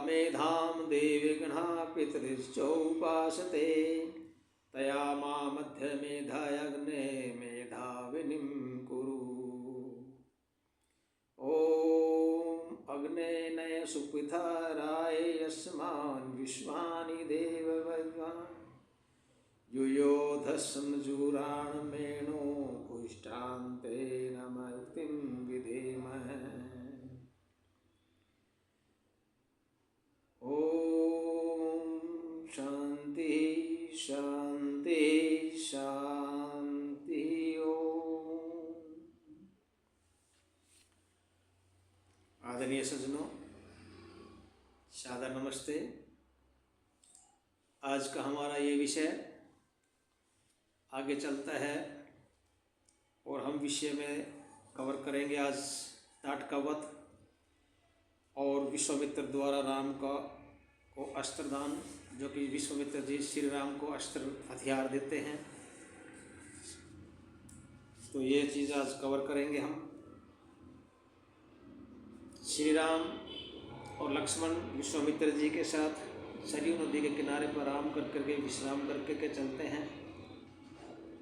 मेधां देवगणा पितरिश्चोपासते तया मा मध्यमेधायग्ने मेधाविनीं कुरु। ॐ अग्ने नय सुपिताराय यस्मान् विश्वानि देववद्वान् युयोधस्संजुराणमेणो पुष्टान्तेन मयुक्तिं विधेमः। ॐ शान्ति शान्ति शान्ति। ओम। आदरणीय सज्जनों, सादर नमस्ते। आज का हमारा ये विषय आगे चलता है और हम विषय में कवर करेंगे आज टाट का वध और विश्वामित्र द्वारा राम को अस्त्रदान, जो कि विश्वामित्र जी श्री राम को अस्त्र हथियार देते हैं। तो ये चीज़ आज कवर करेंगे हम। श्री राम और लक्ष्मण विश्वामित्र जी के साथ सरयू नदी के किनारे पर आराम करके विश्राम करके चलते हैं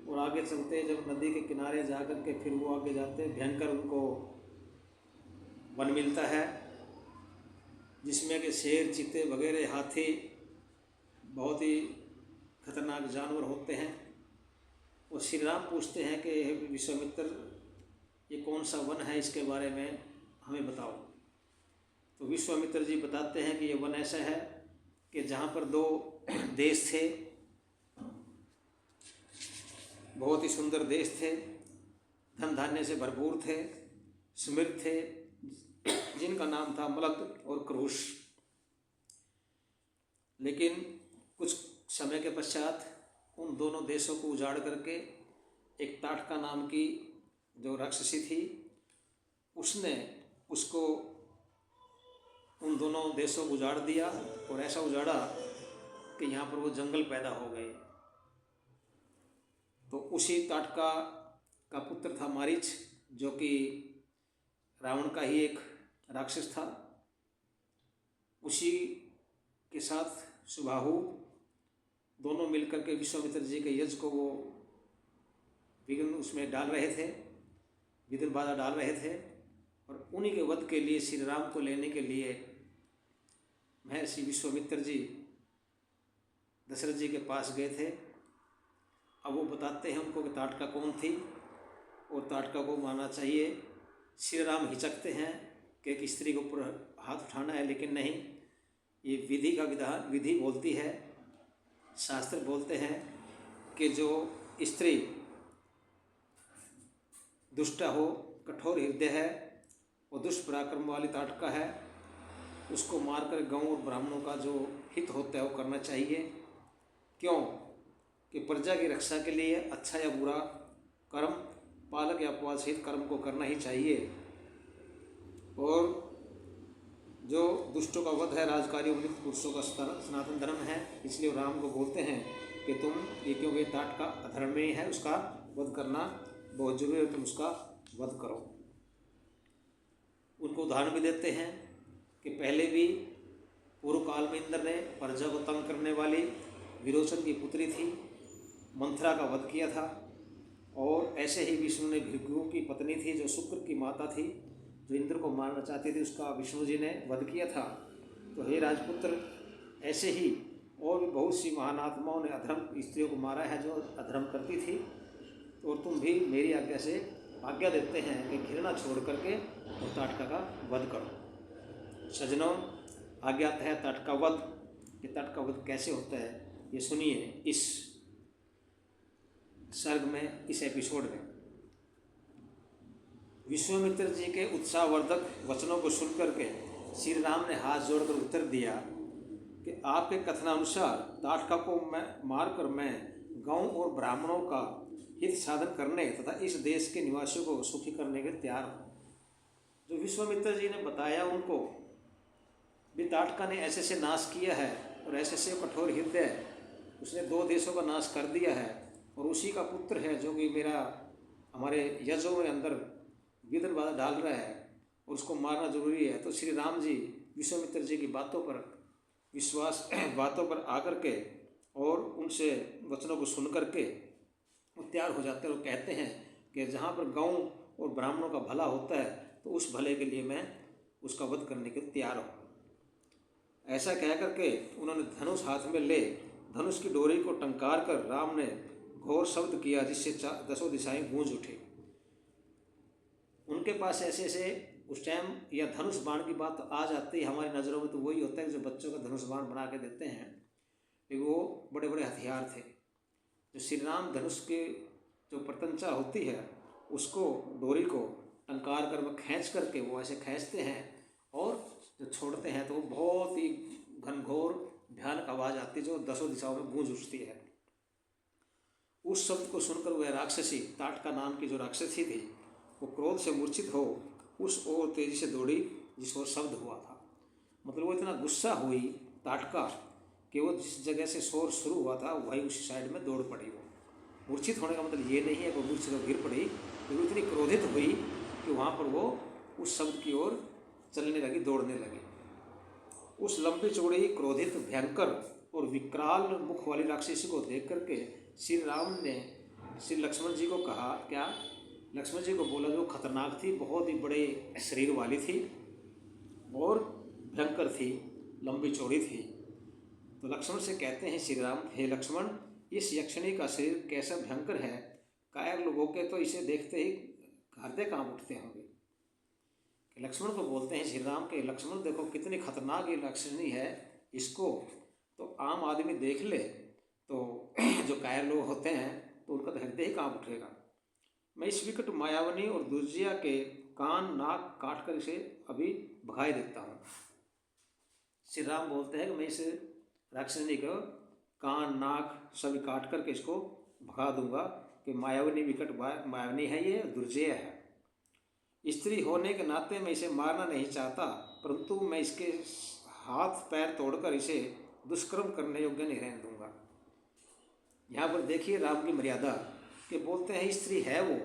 और आगे चलते हैं। जब नदी के किनारे जाकर के फिर वो आगे जाते हैं, भयंकर उनको वन मिलता है जिसमें कि शेर, चीते वगैरह, हाथी, बहुत ही खतरनाक जानवर होते हैं। और श्री राम पूछते हैं कि विश्वामित्र, ये कौन सा वन है, इसके बारे में हमें बताओ। तो विश्वामित्र जी बताते हैं कि ये वन ऐसा है कि जहाँ पर दो देश थे, बहुत ही सुंदर देश थे, धन धान्य से भरपूर थे, समृद्ध थे, जिनका नाम था मलद और क्रूश। लेकिन कुछ समय के पश्चात उन दोनों देशों को उजाड़ करके एक ताटका नाम की जो राक्षसी थी, उसने उसको उन दोनों देशों को उजाड़ दिया और ऐसा उजाड़ा कि यहाँ पर वो जंगल पैदा हो गए। तो उसी ताटका का पुत्र था मारीच, जो कि रावण का ही एक राक्षस था। उसी के साथ सुबाहु दोनों मिलकर के विश्वामित्र जी के यज्ञ को वो विघ्न उसमें डाल रहे थे, विघ्न बाधा डाल रहे थे। और उन्हीं के वध के लिए, श्री राम को लेने के लिए महर्षि विश्वामित्र जी दशरथ जी के पास गए थे। अब वो बताते हैं उनको कि ताटका कौन थी और ताटका को मारना चाहिए। श्री राम हिचकते हैं कि एक स्त्री के ऊपर हाथ उठाना है, लेकिन नहीं, ये विधि का विधान, विधि बोलती है, शास्त्र बोलते हैं कि जो स्त्री दुष्ट हो, कठोर हृदय है और दुष्पराक्रम वाली ताटका है, उसको मारकर गांव और ब्राह्मणों का जो हित होता है वो करना चाहिए। क्यों? कि प्रजा की रक्षा के लिए अच्छा या बुरा कर्म, पालक या अपवाद सहित कर्म को करना ही चाहिए। और जो दुष्टों का वध है राजकारी मृत पुरुषों का सनातन धर्म है, इसलिए राम को बोलते हैं कि तुम ये, क्योंकि ताट का अधर्मी है, उसका वध करना बहुत जरूरी है, तुम उसका वध करो। उनको उदाहरण भी देते हैं कि पहले भी पूर्व काल में इंद्र ने प्रजा को तंग करने वाली विरोचन की पुत्री थी मंथरा का वध किया था। और ऐसे ही विष्णु ने भृगु की पत्नी थी जो शुक्र की माता थी, जो इंद्र को मारना चाहती थी, उसका विष्णु जी ने वध किया था। तो हे राजपुत्र, ऐसे ही और भी बहुत सी महान आत्माओं ने अधर्म स्त्रियों को मारा है जो अधर्म करती थी। तो तुम भी मेरी आज्ञा से आज्ञा देते हैं कि घृणा छोड़ करके और ताटका का वध करो। सज्जनों, आज्ञा है ताटका वध। कि ताटका वध कैसे होता है ये सुनिए इस सर्ग में, इस एपिसोड में। विश्वामित्र जी के उत्साहवर्धक वचनों को सुनकर के श्री राम ने हाथ जोड़कर उत्तर दिया कि आपके कथनानुसार ताटका को मारकर मैं गांव और ब्राह्मणों का हित साधन करने तथा इस देश के निवासियों को सुखी करने के तैयार हूँ। जो विश्वामित्र जी ने बताया उनको भी, ताटका ने ऐसे से नाश किया है और ऐसे से कठोर हृदय, उसने दो देशों का नाश कर दिया है और उसी का पुत्र है जो कि मेरा हमारे यज्ञों में अंदर विघ्न बाधा डाल रहा है और उसको मारना जरूरी है। तो श्री राम जी विश्वामित्र जी की बातों पर बातों पर आकर के और उनसे वचनों को सुन करके वो तैयार हो जाते हैं और कहते हैं कि जहाँ पर गौ और ब्राह्मणों का भला होता है तो उस भले के लिए मैं उसका वध करने के तैयार हूँ। ऐसा कह करके उन्होंने धनुष हाथ में ले धनुष की डोरी को टंकार कर राम ने घोर शब्द किया जिससे दसों दिशाएं गूंज उठी। उनके पास ऐसे ऐसे उस टाइम या धनुष बाण की बात आ जाती है हमारी नज़रों में तो वही होता है कि जो बच्चों का धनुष बाण बना के देते हैं कि वो बड़े बड़े हथियार थे। जो श्री राम धनुष के जो प्रतंचा होती है उसको डोरी को टंकार कर खींच करके वो ऐसे खींचते हैं और जो छोड़ते हैं तो वो बहुत ही घनघोर भयानक आवाज़ आती है जो दसों दिशाओं में गूंज उठती है। उस शब्द को सुनकर वह राक्षसी ताटका नाम की जो राक्षसी थी वो क्रोध से मूर्छित हो उस ओर तेजी से दौड़ी जिस ओर शब्द हुआ था। मतलब वो इतना गुस्सा हुई ताटका कि वो जिस जगह से शोर शुरू हुआ था वही उसी साइड में दौड़ पड़ी। वो मूर्छित होने का मतलब ये नहीं है कि मूर्छित हो गिर पड़ी, लेकिन इतनी क्रोधित हुई कि वहाँ पर वो उस शब्द की ओर चलने लगी, दौड़ने लगी। उस लंबी चौड़ी क्रोधित भयंकर और विकराल मुख वाली राक्षसी को देख करके श्री राम ने श्री लक्ष्मण जी को कहा, क्या लक्ष्मण जी को बोला जो खतरनाक थी, बहुत ही बड़े शरीर वाली थी और भयंकर थी, लंबी चौड़ी थी। तो लक्ष्मण से कहते हैं श्री राम, हे लक्ष्मण, इस यक्षिणी का शरीर कैसा भयंकर है, कायर लोगों के तो इसे देखते ही हृदय कांप उठते होंगे। लक्ष्मण को बोलते हैं श्री राम के, लक्ष्मण देखो कितनी खतरनाक ये यक्षिणी है, इसको तो आम आदमी देख ले तो जो कायर लोग होते हैं तो उनका तो हृदय ही कांप उठेगा। मैं इस विकट मायावनी और दुर्जया के कान नाक काट कर इसे अभी भगाए देता हूँ। श्री राम बोलते हैं कि मैं इस राक्षसी को कान नाक सभी काट करके इसको भगा दूंगा कि मायावनी विकट मायावनी है, ये दुर्जय है। स्त्री होने के नाते मैं इसे मारना नहीं चाहता, परंतु मैं इसके हाथ पैर तोड़कर इसे दुष्कर्म करने योग्य नहीं रहने दूंगा। यहाँ पर देखिए राम की मर्यादा कि बोलते हैं स्त्री है वो,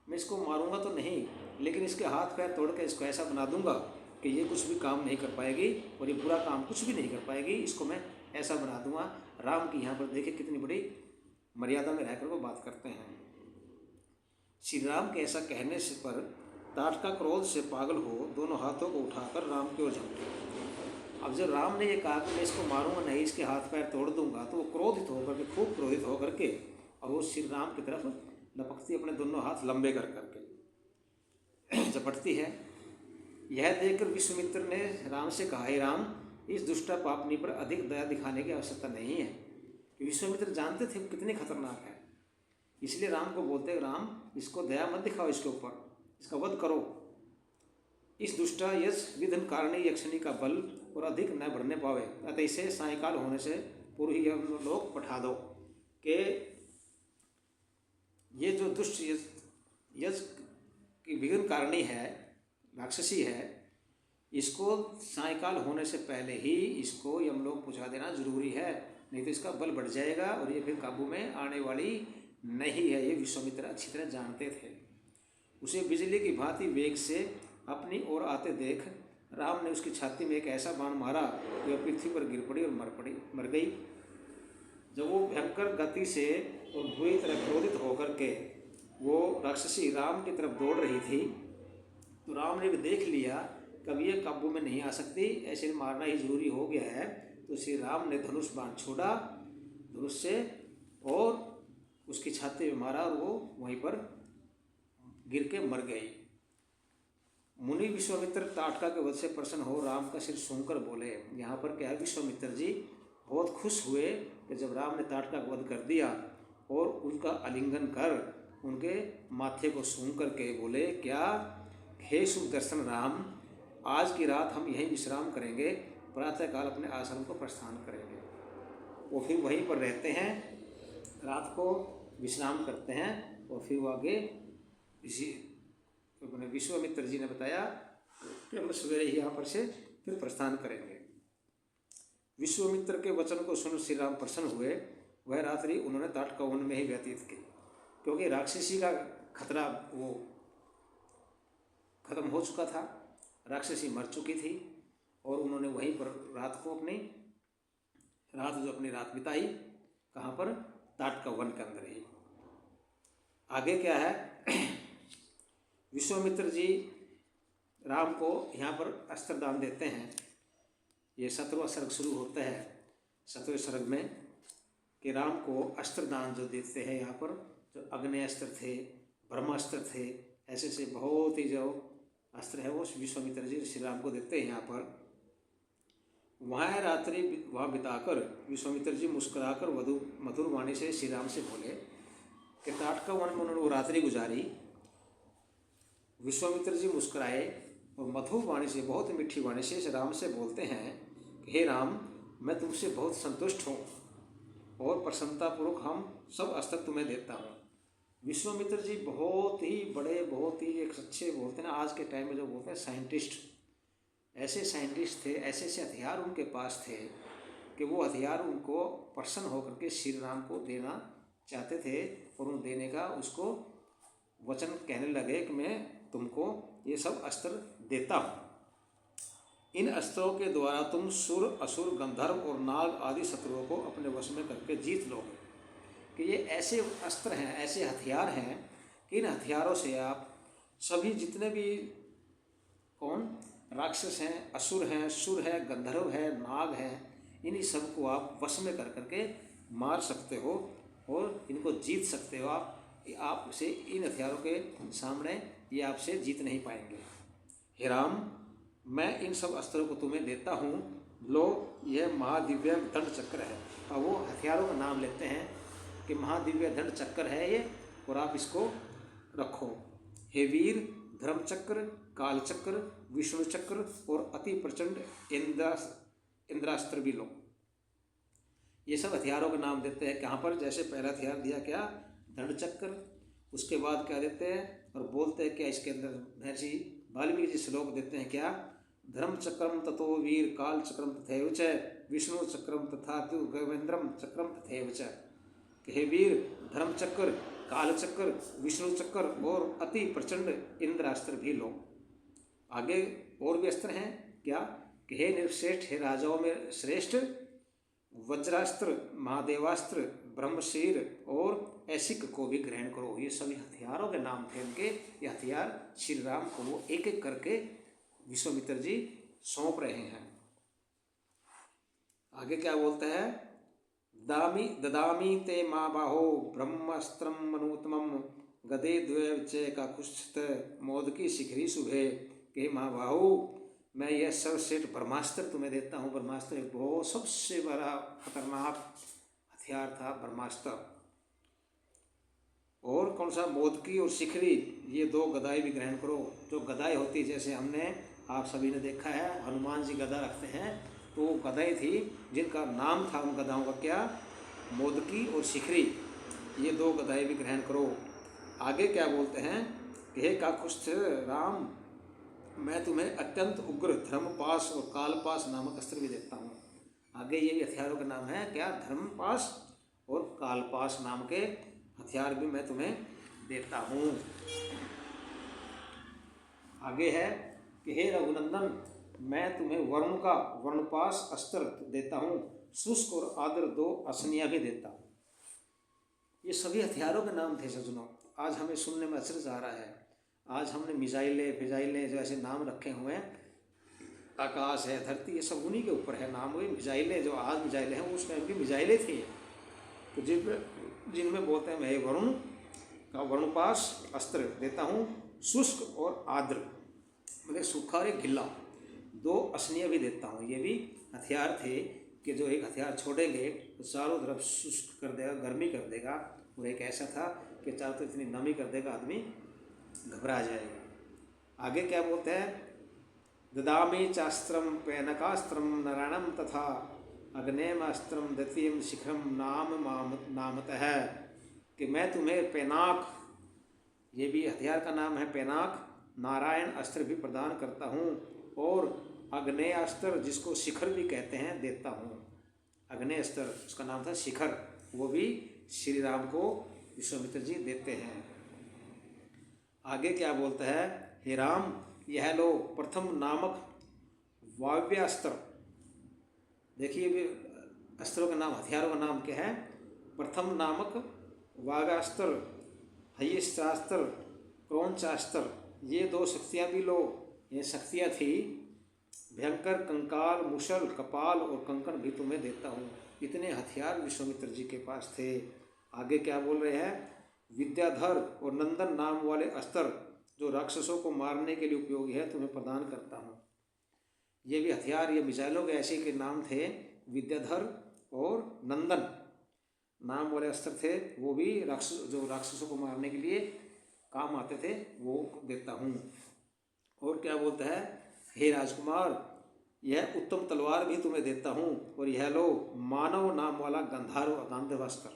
मैं इसको मारूंगा तो नहीं, लेकिन इसके हाथ पैर तोड़ के इसको ऐसा बना दूंगा कि ये कुछ भी काम नहीं कर पाएगी और ये बुरा काम कुछ भी नहीं कर पाएगी, इसको मैं ऐसा बना दूंगा। राम की यहाँ पर देखिए कितनी बड़ी मर्यादा में रहकर वो बात करते हैं। श्री राम के ऐसा कहने से पर ताटका क्रोध से पागल हो दोनों हाथों को उठाकर राम की ओर झपटे। अब जब राम ने ये कहा कि मैं इसको मारूंगा नहीं, इसके हाथ पैर तोड़ दूंगा, तो वो क्रोधित होकर के खूब क्रोधित होकर के और वो श्री राम की तरफ लपकती, अपने दोनों हाथ लंबे कर करके झपटती है। यह देखकर विश्वामित्र ने राम से कहा, हे राम, इस दुष्टा पापनी पर अधिक दया दिखाने की आवश्यकता नहीं है। विश्वामित्र जानते थे कितनी खतरनाक है, इसलिए राम को बोलते हैं, राम इसको दया मत दिखाओ, इसके ऊपर इसका वध करो। इस दुष्टा यश विधन कारणी यक्षिणी का बल और अधिक न बढ़ने पावे, अतः इसे सायंकाल होने से पूर्व ही हम लोग पठा दो कि ये जो दुष्ट यश की विघ्न कारणी है, राक्षसी है, इसको सायंकाल होने से पहले ही इसको हम लोग पहुँचा देना जरूरी है, नहीं तो इसका बल बढ़ जाएगा और ये फिर काबू में आने वाली नहीं है। ये विश्वामित्र अच्छी तरह जानते थे। उसे बिजली की भांति वेग से अपनी ओर आते देख राम ने उसकी छाती में एक ऐसा बाण मारा कि वह पृथ्वी पर गिर पड़ी और मर गई। जब वो भयंकर गति से और बुरी तरह क्रोधित होकर के वो राक्षसी राम की तरफ दौड़ रही थी, तो राम ने भी देख लिया कभी ये काबू में नहीं आ सकती, ऐसे मारना ही जरूरी हो गया है। तो श्री राम ने धनुष बाण छोड़ा धनुष से और उसकी छाती में मारा और वो वहीं पर गिर के मर गई। मुनि विश्वामित्र ताटका के वध से प्रसन्न हो राम का सिर सूंघकर बोले। यहाँ पर क्या है, विश्वामित्र जी बहुत खुश हुए कि जब राम ने ताटका का वध कर दिया और उनका आलिंगन कर उनके माथे को सूंघ करके बोले, क्या हे शुभ दर्शन राम, आज की रात हम यहीं विश्राम करेंगे, प्रातःकाल अपने आश्रम को प्रस्थान करेंगे। वो फिर वहीं पर रहते हैं, रात को विश्राम करते हैं और फिर वो आगे इसी अपने विश्वामित्र जी ने बताया कि हम सवेरे ही यहाँ पर से फिर प्रस्थान करेंगे। विश्वामित्र के वचन को सुन श्री राम प्रसन्न हुए। वह रात्रि उन्होंने ताटका वन में ही व्यतीत की, क्योंकि राक्षसी का खतरा वो खत्म हो चुका था, राक्षसी मर चुकी थी और उन्होंने वहीं पर रात को अपनी रात बिताई। कहाँ पर? ताटका वन के अंदर ही। आगे क्या है? विश्वामित्र जी राम को यहाँ पर अस्त्र दान देते हैं। ये 17वां सर्ग शुरू होता है 17वें सर्ग में कि राम को अस्त्र दान जो देते हैं यहाँ पर, जो अग्नि अस्त्र थे, ब्रह्मास्त्र थे, ऐसे बहुत ही जो अस्त्र है वो विश्वामित्र जी श्री राम को देते हैं यहाँ पर। वहाँ रात्रि वहाँ बिताकर विश्वामित्र जी मुस्कुराकर मधुर वाणी से श्री राम से बोले कि ताटका वन में उन्होंने वो रात्रि गुजारी। विश्वामित्र जी मुस्कुराए और मधुर वाणी से, बहुत मीठी वाणी से श्री राम से बोलते हैं कि हे राम, मैं तुमसे बहुत संतुष्ट हूँ और प्रसन्नतापूर्वक हम सब अस्त्र तुम्हें देता हूँ। विश्वामित्र जी बहुत ही बड़े, बहुत ही एक अच्छे, बोलते हैं ना आज के टाइम में जो बोलते हैं साइंटिस्ट, ऐसे साइंटिस्ट थे, ऐसे हथियार उनके पास थे कि वो हथियार उनको प्रसन्न होकर के श्री राम को देना चाहते थे और उन देने का उसको वचन कहने लगे कि मैं तुमको ये सब अस्त्र देता हूँ। इन अस्त्रों के द्वारा तुम सुर, असुर, गंधर्व और नाग आदि शत्रुओं को अपने वश में करके जीत लोगे। कि ये ऐसे अस्त्र हैं, ऐसे हथियार हैं कि इन हथियारों से आप सभी जितने भी राक्षस हैं, असुर हैं, सुर है, गंधर्व है, नाग हैं, इन्हीं सब को आप वश में कर करके मार सकते हो और इनको जीत सकते हो। आपसे इन हथियारों के सामने ये आपसे जीत नहीं पाएंगे। हे राम, मैं इन सब अस्त्रों को तुम्हें देता हूँ। लो, यह महादिव्य दंड चक्र है। और वो हथियारों का नाम लेते हैं कि महादिव्य दंड चक्र है ये, और आप इसको रखो। हे वीर, धर्म चक्र, काल चक्र, विष्णु चक्र और अति प्रचंड इंद्रास्त्र भी लो। ये सब हथियारों का नाम देते हैं। कहाँ पर? जैसे पहला हथियार दिया क्या? दंड चक्र। उसके बाद क्या देते हैं और बोलते हैं क्या इसके अंदर? महर्षि वाल्मीकि जी श्लोक देते हैं क्या? धर्म चक्रम ततो वीर, काल चक्रम तथैव च, विष्णु चक्रम तथा तु गवेंद्रम चक्रम तथैव च। हे वीर, धर्म चक्र, काल चक्र, विष्णु चक्र और अति प्रचंड इंद्रास्त्र भी लो। आगे और भी अस्त्र हैं क्या? कि हे निर्श्रेष्ठ, हे राजाओं में श्रेष्ठ, वज्रास्त्र, महादेवास्त्र, ब्रह्मशीर और ऐसिक को भी ग्रहण करो। ये सभी हथियारों के नाम थे उनके। ये हथियार श्री राम को वो एक एक करके विश्वामित्र जी सौंप रहे हैं। आगे क्या बोलते हैं? ददामी ते मा बाहो ब्रह्मास्त्रम मनोत्तमम, गदे द्वय का कुष्ठित मोदकी शिखरी शुभे। के माँ बाहो, मैं यह सर्वश्रेष्ठ ब्रह्मास्त्र तुम्हें देता हूँ। ब्रह्मास्त्र एक बहुत सबसे बड़ा खतरनाक हथियार था ब्रह्मास्त्र। और कौन सा? मोदकी और शिखरी, ये दो गदाई भी ग्रहण करो। जो गदाई होती, जैसे हमने आप सभी ने देखा है हनुमान जी गदा रखते हैं, तो वो गदाई थी जिनका नाम था उन गदाओं का क्या? मोदकी और शिखरी। ये दो गदाई भी ग्रहण करो। आगे क्या बोलते हैं? हे काकुस्थ राम, मैं तुम्हें अत्यंत उग्र धर्मपाश और कालपाश नामक अस्त्र भी देता हूँ। आगे ये भी हथियारों का नाम है क्या? धर्मपाश और कालपाश नाम के हथियार भी मैं तुम्हें देता हूँ। आगे है कि हे रघुनंदन, मैं तुम्हें वरुण का वर्णपाश अस्त्र देता हूँ। शुष्क और आर्द्र दो असनियाँ भी देता हूँ। ये सभी हथियारों के नाम थे सज्जनों। आज हमें सुनने में अचरज आ रहा है। आज हमने मिसाइलें जो ऐसे नाम रखे हुए हैं, आकाश है, धरती, ये सब उन्हीं के ऊपर है नाम। हुई मिसाइलें, जो आज मिसाइलें हैं उस टाइम की मिसाइलें थी। तो जिनमें बोलते हैं मैं वरुण का वर्णपाश अस्त्र देता हूँ। शुष्क और आर्द्र, मतलब सूखा और गिल्ला, दो असनियाँ भी देता हूँ। ये भी हथियार थे कि जो एक हथियार छोड़ेंगे तो चारों तरफ शुष्क कर देगा, गर्मी कर देगा। और एक ऐसा था कि चारों तरफ इतनी नमी कर देगा, आदमी घबरा जाएगा। आगे क्या बोलते हैं? ददामी चास्त्रम पैनकास्त्रम नारायणम तथा अग्नेयमास्त्रम द्वितीयम शिखरम नामतः। कि मैं तुम्हें पैनाक, ये भी हथियार का नाम है पैनाक, नारायण अस्त्र भी प्रदान करता हूँ और अग्नेय अस्त्र, जिसको शिखर भी कहते हैं, देता हूँ। अग्नेय अस्त्र, उसका नाम था शिखर, वो भी श्री राम को विश्वामित्र जी देते हैं। आगे क्या बोलता है? हे राम, यह लो प्रथम नामक वाव्यास्त्र। देखिए वे अस्त्रों का नाम, हथियारों का नाम क्या है। प्रथम नामक वागास्त्र, हयिष्ठास्त्र, क्रौंचास्त्र, ये 2 शक्तियाँ भी लो। ये शक्तियाँ थी। भयंकर कंकाल, मुशल, कपाल और कंकण भी तुम्हें देता हूँ। इतने हथियार विश्वामित्र जी के पास थे। आगे क्या बोल रहे हैं। विद्याधर और नंदन नाम वाले अस्त्र जो राक्षसों को मारने के लिए उपयोगी है तुम्हें प्रदान करता हूँ। ये भी हथियार, ये मिसाइलों के ऐसे के नाम थे। विद्याधर और नंदन नाम वाले अस्त्र थे, वो भी जो राक्षसों को मारने के लिए काम आते थे, वो देता हूँ। और क्या बोलता है। हे राजकुमार, यह उत्तम तलवार भी तुम्हें देता हूँ, और यह लो मानव नाम वाला गंधर्वास्त्र।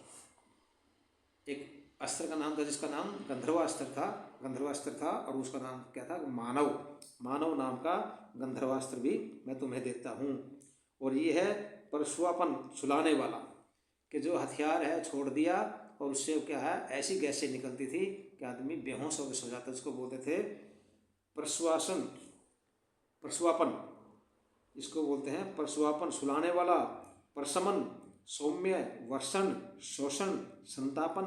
एक अस्त्र का नाम था जिसका नाम गंधर्वास्त्र था, और उसका नाम क्या था। मानव नाम का गंधर्वास्त्र भी मैं तुम्हें देता हूँ। और ये है परशुआपन, सुलाने वाला, कि जो हथियार है छोड़ दिया और उससे क्या है, ऐसी गैसें निकलती थी कि आदमी बेहोश होकर सो जाता, जिसको बोलते थे परशुआपन। इसको बोलते हैं परशुआपन, सुलाने वाला। परशमन, सौम्य, वर्षण, शोषण, संतापन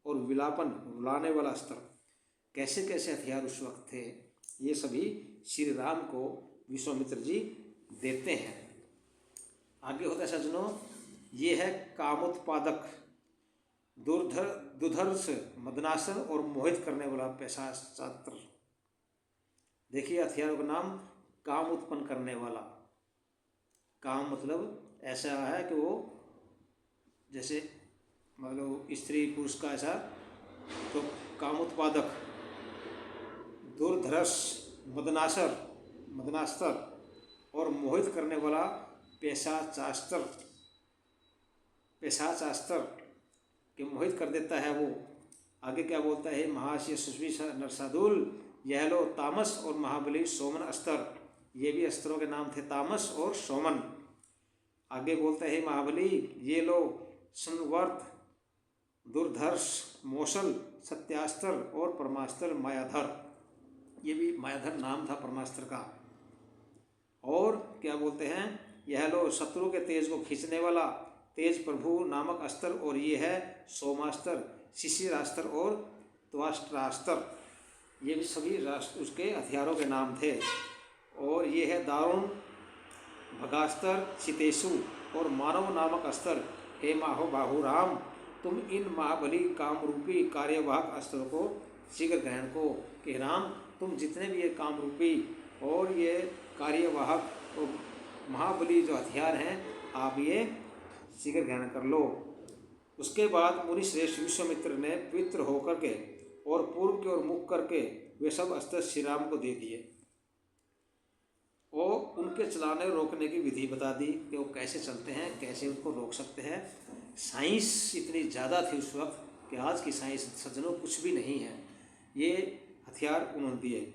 और विलापन, रुलाने वाला अस्त्र। कैसे कैसे हथियार उस वक्त थे, ये सभी श्री राम को विश्वामित्र जी देते हैं। आगे होता है सज्जनों, ये है कामोत्पादक, दुर्धर्ष, मदनासन और मोहित करने वाला पैशास्त्र। देखिए हथियारों का नाम, काम उत्पन्न करने वाला। काम मतलब ऐसा है कि वो जैसे मतलब स्त्री पुरुष का ऐसा, तो काम उत्पादक, दुर्धर्ष, मदनास्त्र और मोहित करने वाला पैशाचास्त्र के मोहित कर देता है वो। आगे क्या बोलता है। महाशय सुश्वी नरसादुल, यह लो तामस और महाबली सोमन अस्त्र। ये भी अस्त्रों के नाम थे, तामस और सोमन। आगे बोलता है महाबली, ये लो संवर्त, दुर्धर्ष, मौसल, सत्यास्त्र और परमास्त्र मायाधर। ये भी मायाधर नाम था परमास्त्र का। और क्या बोलते हैं, यह लो शत्रु के तेज को खींचने वाला तेज प्रभु नामक अस्त्र, और ये है सोमास्त्र, शिशिरास्त्र और त्वाष्ट्रास्त्र। ये भी सभी उसके हथियारों के नाम थे। और ये है दारुण, भगास्त्र, चितेशु और मानव नामक अस्त्र। हे बाहुराम, तुम इन महाबली कामरूपी कार्यवाहक अस्त्रों को शीघ्र ग्रहण को। कि राम, तुम जितने भी ये कामरूपी और ये कार्यवाहक और महाबली जो हथियार हैं, आप ये शीघ्र ग्रहण कर लो। उसके बाद मुनि श्रेष्ठ विश्वामित्र ने पवित्र होकर के और पूर्व की ओर मुख करके वे सब अस्त्र श्री राम को दे दिए, और उनके चलाने रोकने की विधि बता दी कि वो कैसे चलते हैं, कैसे उनको रोक सकते हैं। साइंस इतनी ज़्यादा थी उस वक्त कि आज की साइंस सज्जनों कुछ भी नहीं है। ये हथियार उन्होंने दिए।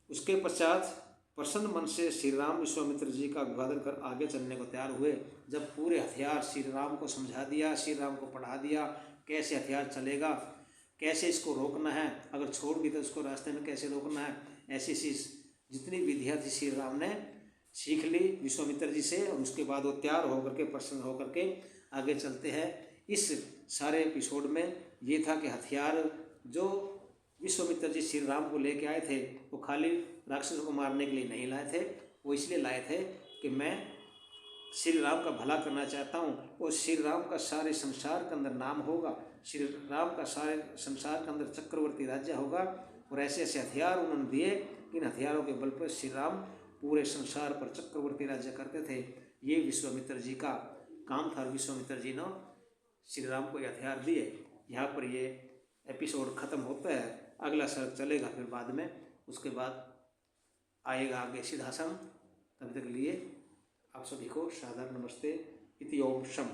उसके पश्चात प्रसन्न मन से श्री राम विश्वामित्र जी का अभिवादन कर आगे चलने को तैयार हुए। जब पूरे हथियार श्री राम को समझा दिया, श्री राम को पढ़ा दिया, कैसे हथियार चलेगा, कैसे इसको रोकना है, अगर छोड़ भी तो उसको रास्ते में कैसे रोकना है, ऐसी जितनी विधियाँ थी श्री राम ने सीख ली विश्वामित्र जी से। और उसके बाद वो तैयार होकर के, प्रसन्न होकर के आगे चलते हैं। इस सारे एपिसोड में ये था कि हथियार जो विश्वामित्र जी श्री राम को लेके आए थे, वो खाली राक्षसों को मारने के लिए नहीं लाए थे, वो इसलिए लाए थे कि मैं श्री राम का भला करना चाहता हूँ। और श्री राम का सारे संसार के अंदर नाम होगा, श्री राम का सारे संसार के अंदर चक्रवर्ती राज्य होगा। और ऐसे ऐसे हथियार उन्होंने दिए, इन हथियारों के बल पर श्री राम पूरे संसार पर चक्रवर्ती राज्य करते थे। ये विश्वामित्र जी का काम था। विश्वामित्र जी ने श्री राम को ये हथियार दिए। यहाँ पर ये एपिसोड ख़त्म होता है। अगला सर्ग चलेगा फिर बाद में, उसके बाद आएगा आगे सिद्धाश्रम। तब तक के लिए आप सभी को सादर नमस्ते। इति ओम शम।